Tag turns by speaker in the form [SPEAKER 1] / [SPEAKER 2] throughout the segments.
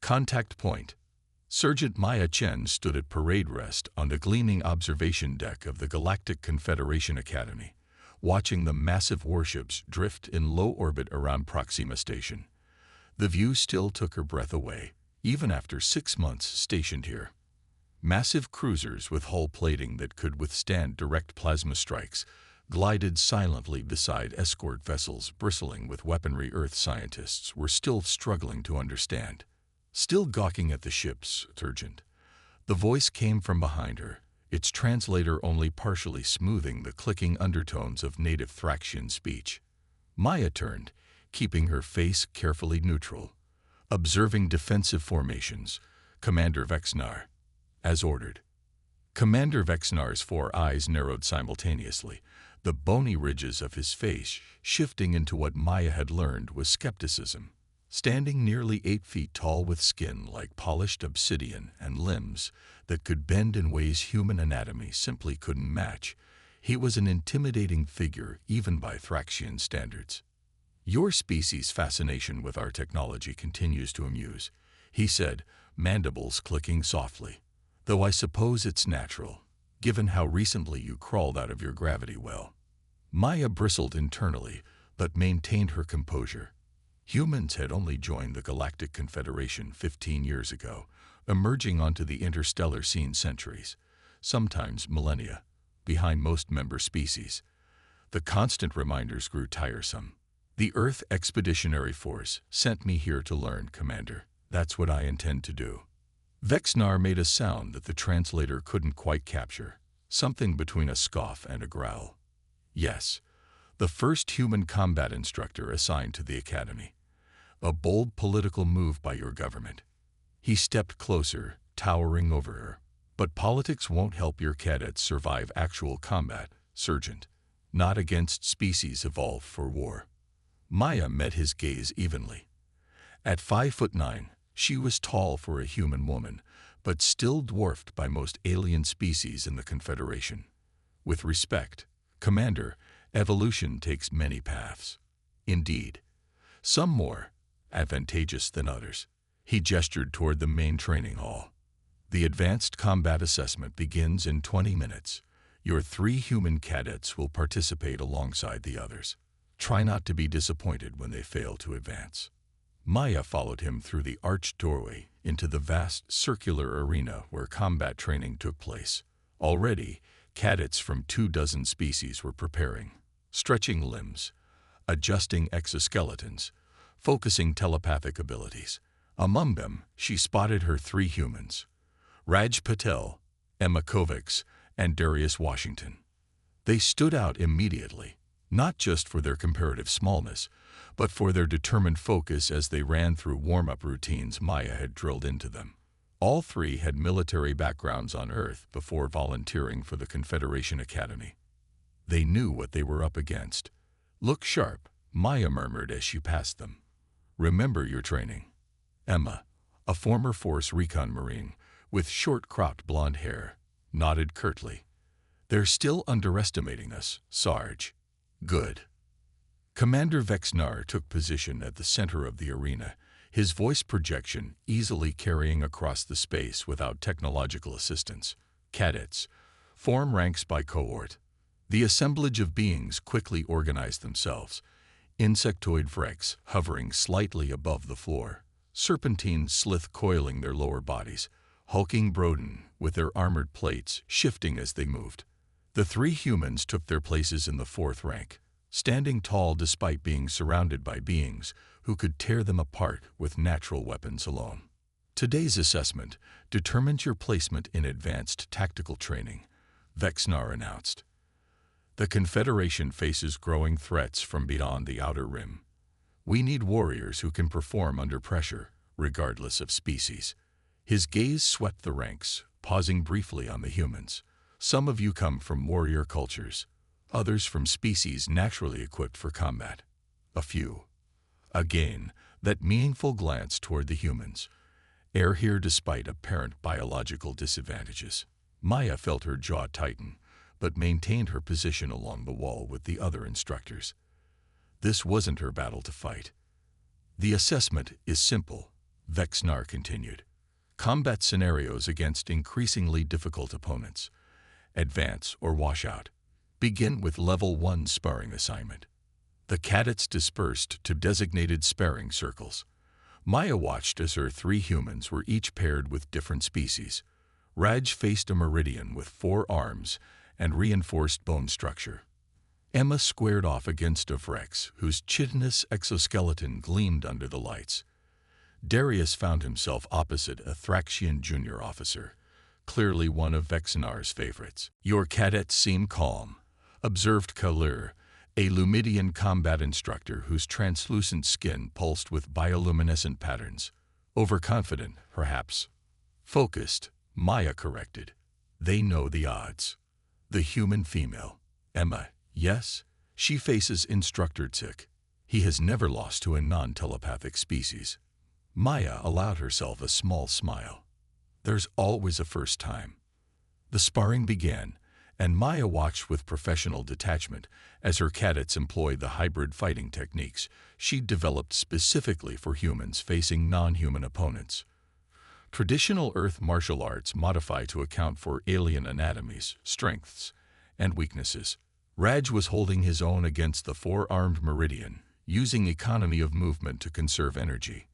[SPEAKER 1] Contact point. Sergeant Maya Chen stood at parade rest on the gleaming observation deck of the Galactic Confederation Academy, watching the massive warships drift in low orbit around Proxima Station. The view still took her breath away, even after 6 months stationed here. Massive cruisers with hull plating that could withstand direct plasma strikes glided silently beside escort vessels bristling with weaponry Earth scientists were still struggling to understand. Still gawking at the ship's surgeon, the voice came from behind her, its translator only partially smoothing the clicking undertones of native Thraxian speech. Maya turned, keeping her face carefully neutral. Observing defensive formations, Commander Vexnar. As ordered. Commander Vexnar's 4 eyes narrowed simultaneously, the bony ridges of his face shifting into what Maya had learned was skepticism. Standing nearly 8 feet tall with skin like polished obsidian and limbs that could bend in ways human anatomy simply couldn't match, he was an intimidating figure even by Thraxian standards. "Your species' fascination with our technology continues to amuse," he said, mandibles clicking softly. "Though I suppose it's natural, given how recently you crawled out of your gravity well." Maya bristled internally, but maintained her composure. Humans had only joined the Galactic Confederation 15 years ago, emerging onto the interstellar scene centuries, sometimes millennia, behind most member species. The constant reminders grew tiresome. "The Earth Expeditionary Force sent me here to learn, Commander. That's what I intend to do." Vexnar made a sound that the translator couldn't quite capture, something between a scoff and a growl. "Yes, the first human combat instructor assigned to the Academy. A bold political move by your government." He stepped closer, towering over her. "But politics won't help your cadets survive actual combat, Sergeant. Not against species evolved for war." Maya met his gaze evenly. At 5'9", she was tall for a human woman, but still dwarfed by most alien species in the Confederation. "With respect, Commander, evolution takes many paths. Indeed, some more advantageous than others." He gestured toward the main training hall. "The advanced combat assessment begins in 20 minutes. Your 3 human cadets will participate alongside the others. Try not to be disappointed when they fail to advance." Maya followed him through the arched doorway into the vast circular arena where combat training took place. Already, cadets from 24 species were preparing, stretching limbs, adjusting exoskeletons, focusing telepathic abilities. Among them, she spotted her 3 humans: Raj Patel, Emma Kovacs, and Darius Washington. They stood out immediately, not just for their comparative smallness, but for their determined focus as they ran through warm-up routines Maya had drilled into them. All 3 had military backgrounds on Earth before volunteering for the Confederation Academy. They knew what they were up against. "Look sharp," Maya murmured as she passed them. "Remember your training." Emma, a former Force Recon Marine, with short-cropped blonde hair, nodded curtly. "They're still underestimating us, Sarge." "Good." Commander Vexnar took position at the center of the arena, his voice projection easily carrying across the space without technological assistance. "Cadets, form ranks by cohort." The assemblage of beings quickly organized themselves, insectoid wrecks hovering slightly above the floor, serpentine slith coiling their lower bodies, hulking Broden with their armored plates shifting as they moved. The 3 humans took their places in the 4th rank, standing tall despite being surrounded by beings who could tear them apart with natural weapons alone. "Today's assessment determines your placement in advanced tactical training," Vexnar announced. "The Confederation faces growing threats from beyond the Outer Rim. We need warriors who can perform under pressure, regardless of species." His gaze swept the ranks, pausing briefly on the humans. "Some of you come from warrior cultures, others from species naturally equipped for combat. A few." Again, that meaningful glance toward the humans. "Err here despite apparent biological disadvantages." Maya felt her jaw tighten, but maintained her position along the wall with the other instructors. This wasn't her battle to fight. "The assessment is simple," Vexnar continued. Combat scenarios against increasingly difficult opponents. Advance or wash out. Begin with Level 1 sparring assignment. The cadets dispersed to designated sparring circles. Maya watched as her 3 humans were each paired with different species. Raj faced a meridian with 4 arms and reinforced bone structure. Emma squared off against a Vrex whose chitinous exoskeleton gleamed under the lights. Darius found himself opposite a Thraxian junior officer, clearly one of Vexnar's favorites. "Your cadets seem calm," observed Kalir, a Lumidian combat instructor whose translucent skin pulsed with bioluminescent patterns. "Overconfident, perhaps." "Focused," Maya corrected. "They know the odds." The human female. Emma. Yes, she faces Instructor Tick. He has never lost to a non-telepathic species. Maya allowed herself a small smile. There's always a first time. The sparring began, and Maya watched with professional detachment as her cadets employed the hybrid fighting techniques she'd developed specifically for humans facing non-human opponents. Traditional Earth martial arts modify to account for alien anatomies, strengths, and weaknesses. Raj was holding his own against the 4-armed Meridian, using economy of movement to conserve energy.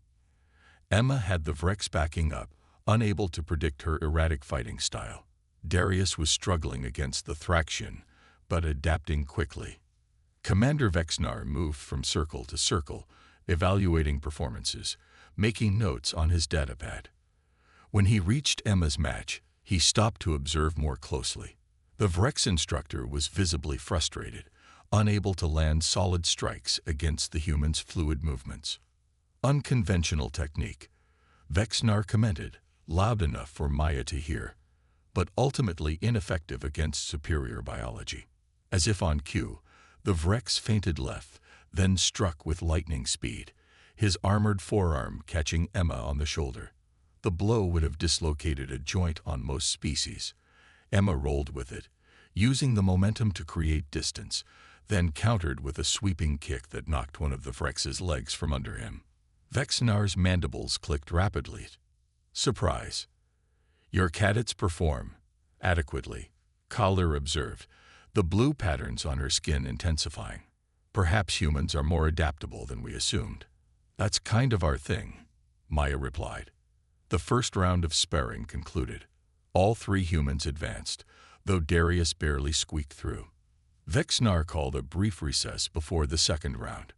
[SPEAKER 1] Emma had the Vrex backing up, unable to predict her erratic fighting style. Darius was struggling against the Thraxian, but adapting quickly. Commander Vexnar moved from circle to circle, evaluating performances, making notes on his datapad. When he reached Emma's match, he stopped to observe more closely. The Vrex instructor was visibly frustrated, unable to land solid strikes against the human's fluid movements. Unconventional technique, Vexnar commented, loud enough for Maya to hear, but ultimately ineffective against superior biology. As if on cue, the Vrex feinted left, then struck with lightning speed, his armored forearm catching Emma on the shoulder. The blow would have dislocated a joint on most species. Emma rolled with it, using the momentum to create distance, then countered with a sweeping kick that knocked one of the Vrex's legs from under him. Vexnar's mandibles clicked rapidly. Surprise. "Your cadets perform adequately," Kalir observed, the blue patterns on her skin intensifying. "Perhaps humans are more adaptable than we assumed." "That's kind of our thing," Maya replied. The first round of sparring concluded. All 3 humans advanced, though Darius barely squeaked through. Vexnar called a brief recess before the second round.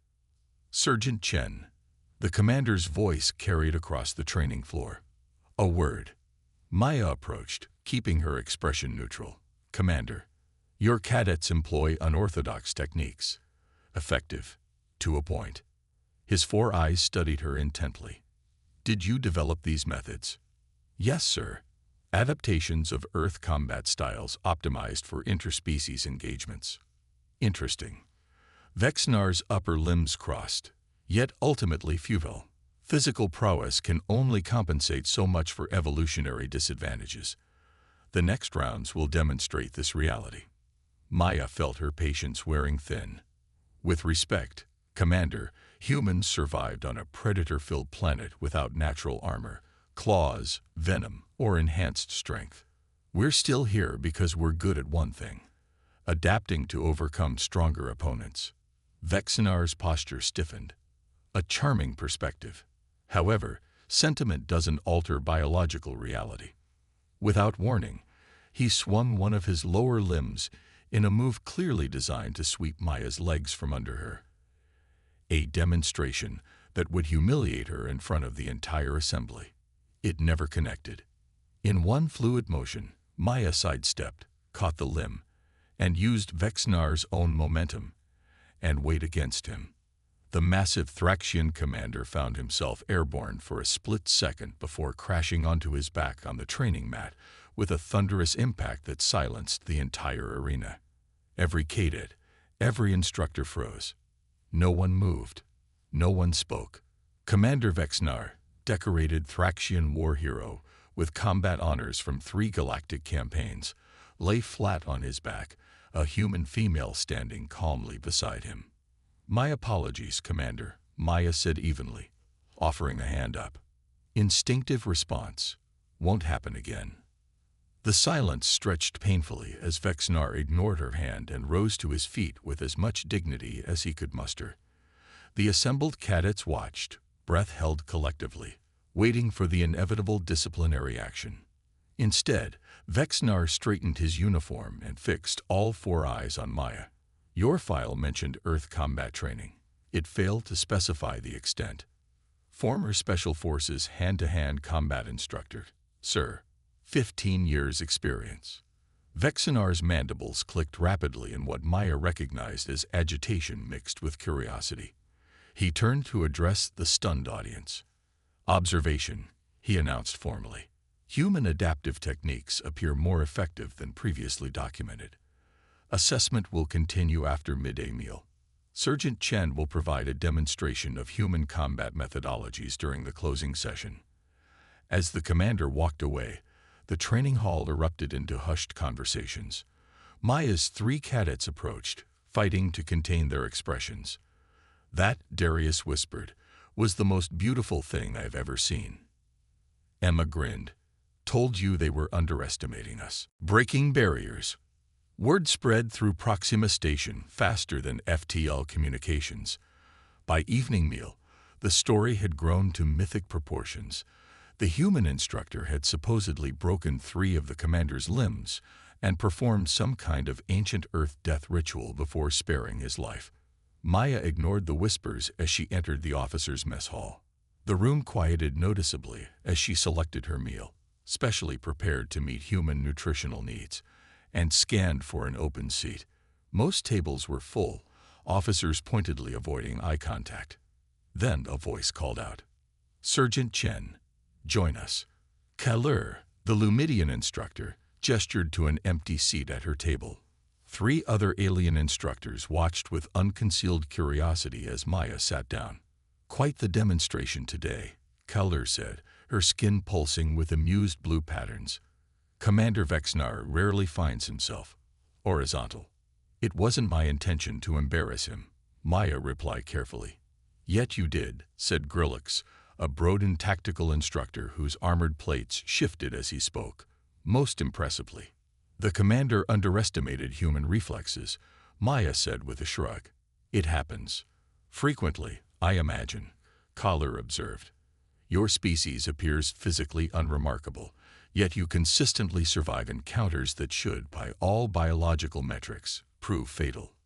[SPEAKER 1] "Sergeant Chen." The commander's voice carried across the training floor. "A word." Maya approached, keeping her expression neutral. "Commander, your cadets employ unorthodox techniques. Effective, to a point." His 4 eyes studied her intently. "Did you develop these methods?" "Yes, sir. Adaptations of Earth combat styles optimized for interspecies engagements." "Interesting." Vexnar's upper limbs crossed, yet ultimately futile. Physical prowess can only compensate so much for evolutionary disadvantages. The next rounds will demonstrate this reality. Maya felt her patience wearing thin. "With respect, Commander, humans survived on a predator-filled planet without natural armor, claws, venom, or enhanced strength. We're still here because we're good at one thing: adapting to overcome stronger opponents." Vexnar's posture stiffened. A charming perspective. However, sentiment doesn't alter biological reality. Without warning, he swung one of his lower limbs in a move clearly designed to sweep Maya's legs from under her. A demonstration that would humiliate her in front of the entire assembly. It never connected. In one fluid motion, Maya sidestepped, caught the limb, and used Vexnar's own momentum and weight against him. The massive Thraxian commander found himself airborne for a split second before crashing onto his back on the training mat with a thunderous impact that silenced the entire arena. Every cadet, every instructor froze. No one moved. No one spoke. Commander Vexnar, decorated Thraxian war hero with combat honors from 3 galactic campaigns, lay flat on his back, a human female standing calmly beside him. "My apologies, Commander," Maya said evenly, offering a hand up. Instinctive response. Won't happen again. The silence stretched painfully as Vexnar ignored her hand and rose to his feet with as much dignity as he could muster. The assembled cadets watched, breath held collectively, waiting for the inevitable disciplinary action. Instead, Vexnar straightened his uniform and fixed all four eyes on Maya. Your file mentioned Earth combat training. It failed to specify the extent. Former Special Forces hand-to-hand combat instructor, sir. 15 years experience. Vexnar's mandibles clicked rapidly in what Maya recognized as agitation mixed with curiosity. He turned to address the stunned audience. Observation, he announced formally. Human adaptive techniques appear more effective than previously documented. Assessment will continue after midday meal. Sergeant Chen will provide a demonstration of human combat methodologies during the closing session. As the commander walked away, the training hall erupted into hushed conversations. Maya's 3 cadets approached, fighting to contain their expressions. That, Darius whispered, was the most beautiful thing I've ever seen. Emma grinned. Told you they were underestimating us. Breaking barriers. Word spread through Proxima Station faster than FTL communications. By evening meal, the story had grown to mythic proportions. The human instructor had supposedly broken 3 of the commander's limbs and performed some kind of ancient Earth death ritual before sparing his life. Maya ignored the whispers as she entered the officers' mess hall. The room quieted noticeably as she selected her meal, specially prepared to meet human nutritional needs, and scanned for an open seat. Most tables were full, officers pointedly avoiding eye contact. Then a voice called out, "Sergeant Chen, join us." Kalur, the Lumidian instructor, gestured to an empty seat at her table. 3 other alien instructors watched with unconcealed curiosity as Maya sat down. Quite the demonstration today, Kalur said, her skin pulsing with amused blue patterns. Commander Vexnar rarely finds himself horizontal. It wasn't my intention to embarrass him, Maya replied carefully. Yet you did, said Grillix, a Broden tactical instructor whose armored plates shifted as he spoke, most impressively. The commander underestimated human reflexes, Maya said with a shrug. It happens. Frequently, I imagine, Kalur observed. Your species appears physically unremarkable, yet you consistently survive encounters that should, by all biological metrics, prove fatal.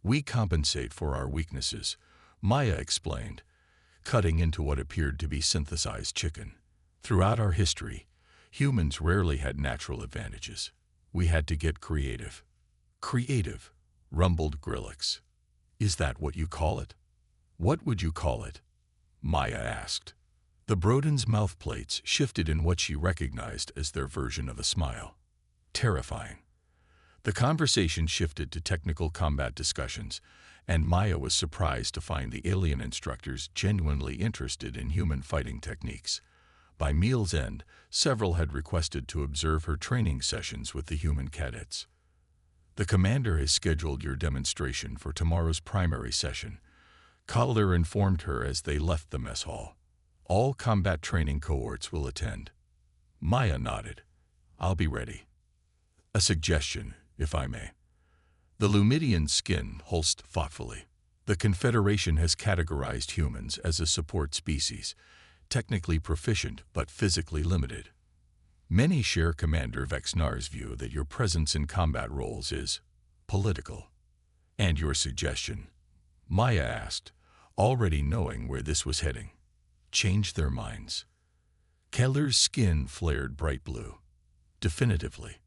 [SPEAKER 1] We compensate for our weaknesses, Maya explained, cutting into what appeared to be synthesized chicken. Throughout our history, humans rarely had natural advantages. We had to get creative. Creative, rumbled Grillix. Is that what you call it? What would you call it? Maya asked. The Broden's mouth plates shifted in what she recognized as their version of a smile. Terrifying. The conversation shifted to technical combat discussions, and Maya was surprised to find the alien instructors genuinely interested in human fighting techniques. By meal's end, several had requested to observe her training sessions with the human cadets. The commander has scheduled your demonstration for tomorrow's primary session, Kalur informed her as they left the mess hall. All combat training cohorts will attend. Maya nodded. I'll be ready. A suggestion, if I may. The Lumidian skin pulsed thoughtfully. The Confederation has categorized humans as a support species, technically proficient but physically limited. Many share Commander Vexnar's view that your presence in combat roles is political. And your suggestion? Maya asked, already knowing where this was heading. Change their minds. Keller's skin flared bright blue. Definitively.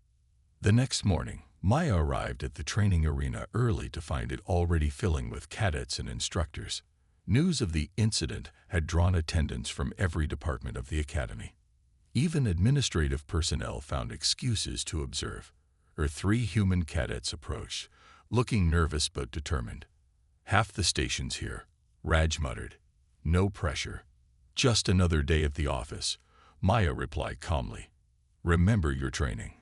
[SPEAKER 1] The next morning, Maya arrived at the training arena early to find it already filling with cadets and instructors. News of the incident had drawn attendance from every department of the academy. Even administrative personnel found excuses to observe. Her 3 human cadets approached, looking nervous but determined. Half the station's here, Raj muttered. No pressure. Just another day at the office, Maya replied calmly. Remember your training.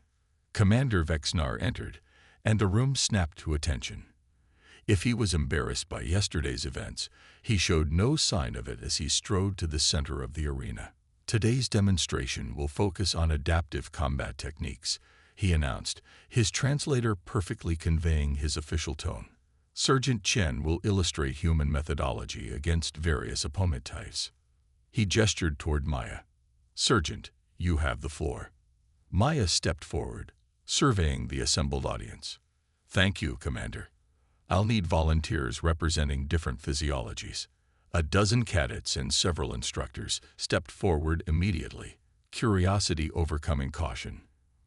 [SPEAKER 1] Commander Vexnar entered, and the room snapped to attention. If he was embarrassed by yesterday's events, he showed no sign of it as he strode to the center of the arena. Today's demonstration will focus on adaptive combat techniques, he announced, his translator perfectly conveying his official tone. Sergeant Chen will illustrate human methodology against various opponent types. He gestured toward Maya. Sergeant, you have the floor. Maya stepped forward, surveying the assembled audience. Thank you, Commander. I'll need volunteers representing different physiologies. A dozen cadets and several instructors stepped forward immediately, curiosity overcoming caution.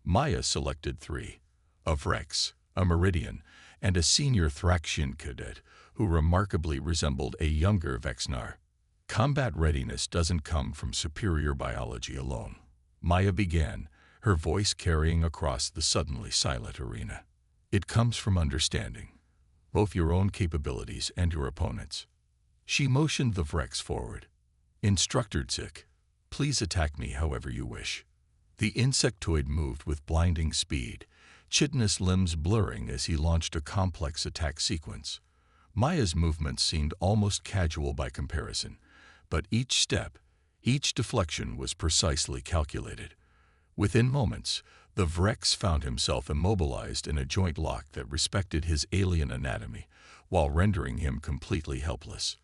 [SPEAKER 1] Maya selected 3, a Vrex, a Meridian, and a senior Thraxian cadet who remarkably resembled a younger Vexnar. Combat readiness doesn't come from superior biology alone. Maya began, her voice carrying across the suddenly silent arena. It comes from understanding both your own capabilities and your opponent's. She motioned the Vrex forward. Instructor Zik, please attack me however you wish. The insectoid moved with blinding speed, chitinous limbs blurring as he launched a complex attack sequence. Maya's movements seemed almost casual by comparison, but each step, each deflection was precisely calculated. Within moments, the Vrex found himself immobilized in a joint lock that respected his alien anatomy, while rendering him completely helpless.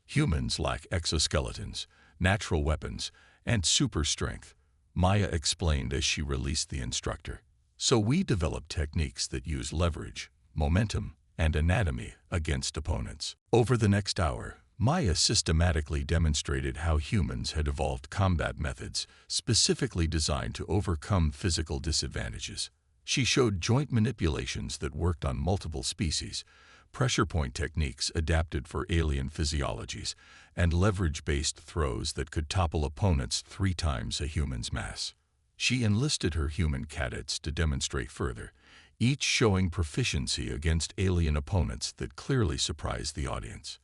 [SPEAKER 1] Humans lack exoskeletons, natural weapons, and super strength, Maya explained as she released the instructor. So we developed techniques that use leverage, momentum, and anatomy against opponents. Over the next hour, Maya systematically demonstrated how humans had evolved combat methods specifically designed to overcome physical disadvantages. She showed joint manipulations that worked on multiple species, pressure point techniques adapted for alien physiologies, and leverage-based throws that could topple opponents 3 times a human's mass. She enlisted her human cadets to demonstrate further, each showing proficiency against alien opponents that clearly surprised the audience.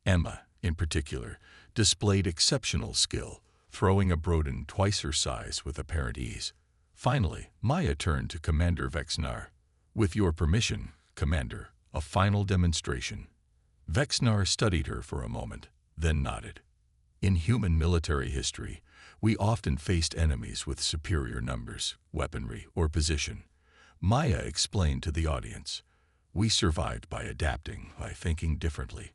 [SPEAKER 1] Emma, in particular, displayed exceptional skill, throwing a Broden twice her size with apparent ease. Finally, Maya turned to Commander Vexnar. With your permission, Commander, a final demonstration. Vexnar studied her for a moment, then nodded. In human military history, we often faced enemies with superior numbers, weaponry, or position. Maya explained to the audience, we survived by adapting, by thinking differently,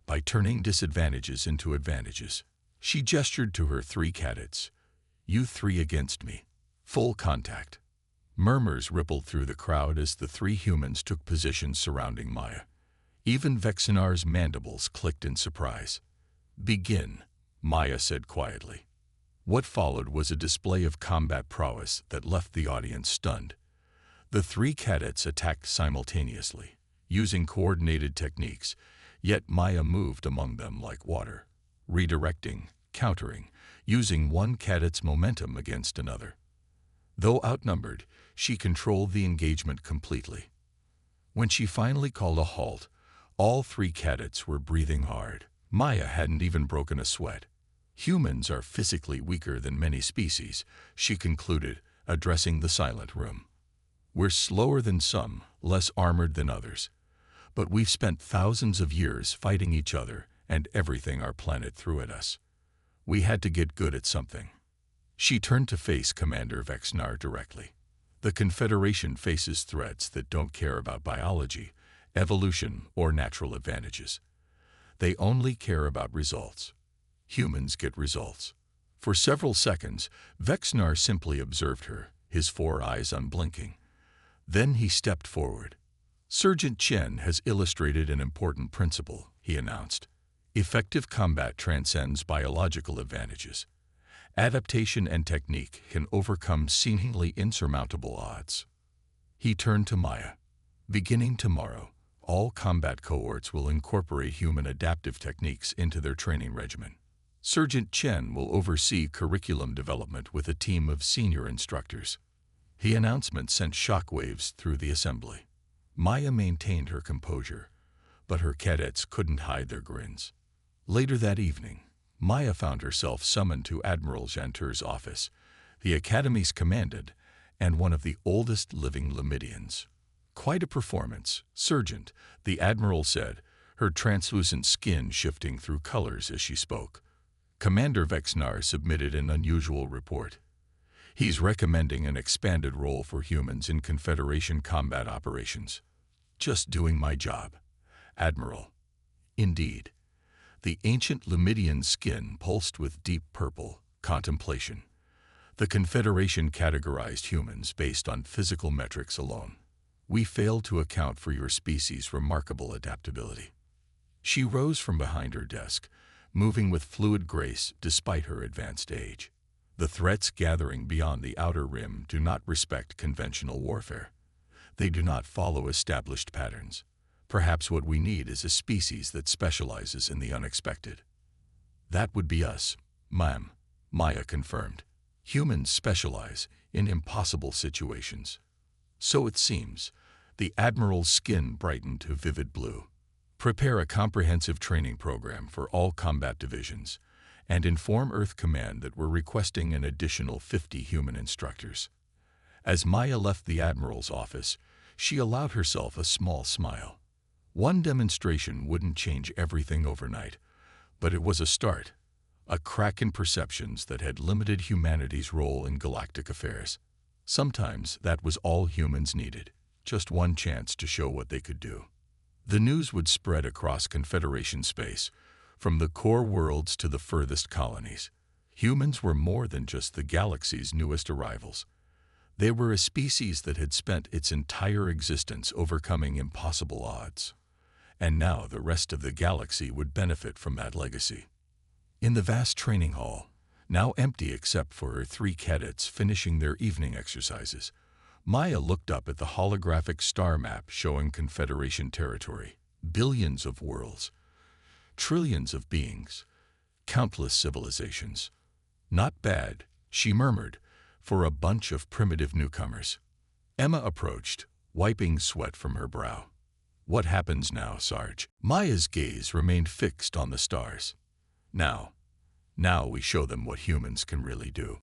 [SPEAKER 1] by turning disadvantages into advantages. She gestured to her 3 cadets. You 3 against me. Full contact. Murmurs rippled through the crowd as the 3 humans took positions surrounding Maya. Even Vexinar's mandibles clicked in surprise. Begin, Maya said quietly. What followed was a display of combat prowess that left the audience stunned. The 3 cadets attacked simultaneously, using coordinated techniques, yet Maya moved among them like water, redirecting, countering, using one cadet's momentum against another. Though outnumbered, she controlled the engagement completely. When she finally called a halt, all 3 cadets were breathing hard. Maya hadn't even broken a sweat. Humans are physically weaker than many species, she concluded, addressing the silent room. We're slower than some, less armored than others. But we've spent thousands of years fighting each other and everything our planet threw at us. We had to get good at something. She turned to face Commander Vexnar directly. The Confederation faces threats that don't care about biology, evolution, or natural advantages. They only care about results. Humans get results. For several seconds, Vexnar simply observed her, his 4 eyes unblinking. Then he stepped forward. Sergeant Chen has illustrated an important principle, he announced. Effective combat transcends biological advantages. Adaptation and technique can overcome seemingly insurmountable odds. He turned to Maya. Beginning tomorrow, all combat cohorts will incorporate human adaptive techniques into their training regimen. Sergeant Chen will oversee curriculum development with a team of senior instructors. The announcement sent shockwaves through the assembly. Maya maintained her composure, but her cadets couldn't hide their grins. Later that evening, Maya found herself summoned to Admiral Jantur's office, the Academy's commandant, and one of the oldest living Lamidians. Quite a performance, Sergeant, the Admiral said, her translucent skin shifting through colors as she spoke. Commander Vexnar submitted an unusual report. He's recommending an expanded role for humans in Confederation combat operations. Just doing my job, Admiral. Indeed. The ancient Lumidian skin pulsed with deep purple contemplation. The Confederation categorized humans based on physical metrics alone. We failed to account for your species' remarkable adaptability. She rose from behind her desk, moving with fluid grace despite her advanced age. The threats gathering beyond the outer rim do not respect conventional warfare. They do not follow established patterns. Perhaps what we need is a species that specializes in the unexpected. That would be us, ma'am, Maya confirmed. Humans specialize in impossible situations. So it seems. The Admiral's skin brightened to vivid blue. Prepare a comprehensive training program for all combat divisions, and inform Earth Command that we're requesting an additional 50 human instructors. As Maya left the Admiral's office, she allowed herself a small smile. One demonstration wouldn't change everything overnight, but it was a start, a crack in perceptions that had limited humanity's role in galactic affairs. Sometimes that was all humans needed, just one chance to show what they could do. The news would spread across Confederation space, from the core worlds to the furthest colonies. Humans were more than just the galaxy's newest arrivals. They were a species that had spent its entire existence overcoming impossible odds. And now the rest of the galaxy would benefit from that legacy. In the vast training hall, now empty except for her 3 cadets finishing their evening exercises, Maya looked up at the holographic star map showing Confederation territory. Billions of worlds, trillions of beings, countless civilizations. Not bad, she murmured, for a bunch of primitive newcomers. Emma approached, wiping sweat from her brow. What happens now, Sarge? Maya's gaze remained fixed on the stars. Now we show them what humans can really do.